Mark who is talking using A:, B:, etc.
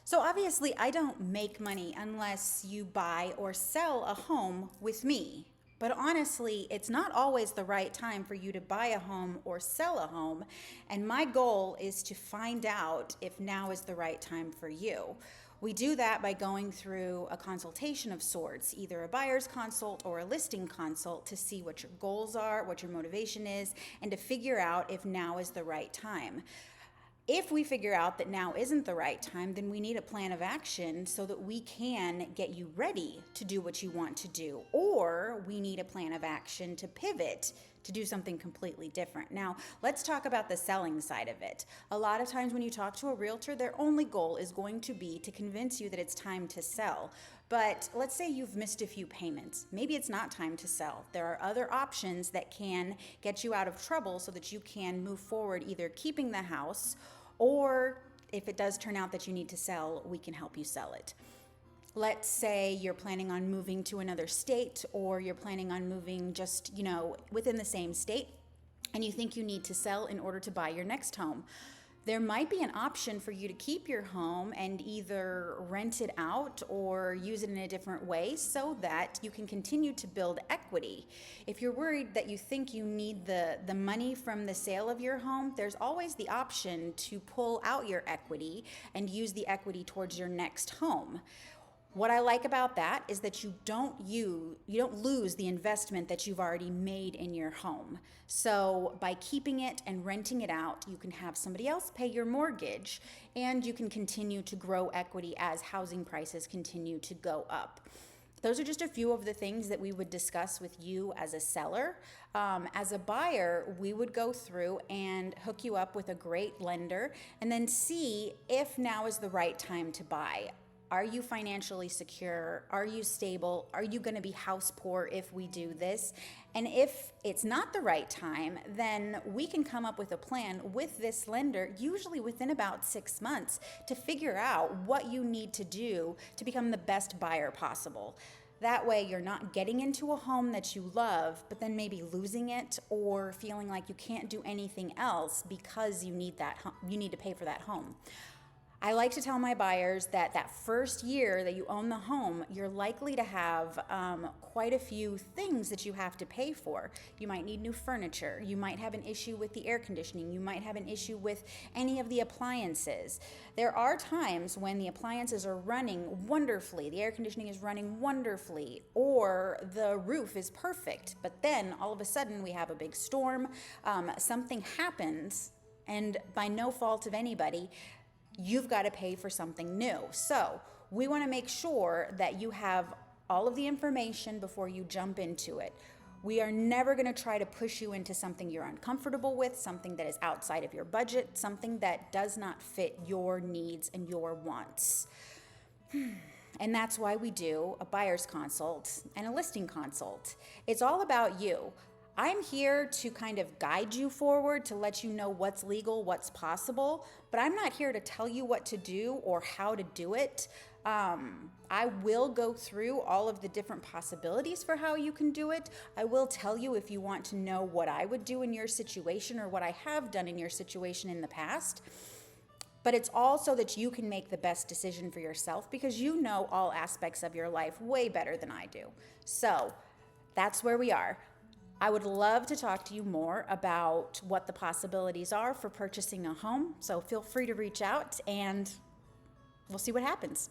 A: So obviously, I don't make money unless you buy or sell a home with me. But honestly, it's not always the right time for you to buy a home or sell a home. And my goal is to find out if now is the right time for you. We do that by going through a consultation of sorts, either a buyer's consult or a listing consult, to see what your goals are, what your motivation is, and to figure out if now is the right time. If we figure out that now isn't the right time, then we need a plan of action so that we can get you ready to do what you want to do. Or we need a plan of action to pivot to do something completely different. Now, let's talk about the selling side of it. A lot of times when you talk to a realtor, their only goal is going to be to convince you that it's time to sell. But let's say you've missed a few payments. Maybe it's not time to sell. There are other options that can get you out of trouble so that you can move forward, either keeping the house, or if it does turn out that you need to sell, we can help you sell it. Let's say you're planning on moving to another state, or you're planning on moving just, within the same state, and you think you need to sell in order to buy your next home. There might be an option for you to keep your home and either rent it out or use it in a different way so that you can continue to build equity. If you're worried that you think you need the money from the sale of your home, there's always the option to pull out your equity and use the equity towards your next home. What I like about that is that you don't lose the investment that you've already made in your home. So by keeping it and renting it out, you can have somebody else pay your mortgage, and you can continue to grow equity as housing prices continue to go up. Those are just a few of the things that we would discuss with you as a seller. As a buyer, we would go through and hook you up with a great lender and then see if now is the right time to buy. Are you financially secure? Are you stable? Are you going to be house poor if we do this? And if it's not the right time, then we can come up with a plan with this lender, usually within about 6 months, to figure out what you need to do to become the best buyer possible. That way you're not getting into a home that you love, but then maybe losing it or feeling like you can't do anything else because you need to pay for that home. I like to tell my buyers that first year that you own the home, you're likely to have quite a few things that you have to pay for. You might need new furniture. You might have an issue with the air conditioning. You might have an issue with any of the appliances. There are times when the appliances are running wonderfully, the air conditioning is running wonderfully, or the roof is perfect. But then all of a sudden we have a big storm, something happens, and by no fault of anybody, you've got to pay for something new. So we want to make sure that you have all of the information before you jump into it. We are never going to try to push you into something you're uncomfortable with, something that is outside of your budget, something that does not fit your needs and your wants. And that's why we do a buyer's consult and a listing consult. It's all about you. I'm here to kind of guide you forward, to let you know what's legal, what's possible, but I'm not here to tell you what to do or how to do it. I will go through all of the different possibilities for how you can do it. I will tell you if you want to know what I would do in your situation or what I have done in your situation in the past. But it's all so that you can make the best decision for yourself, because you know all aspects of your life way better than I do. So that's where we are. I would love to talk to you more about what the possibilities are for purchasing a home. So feel free to reach out and we'll see what happens.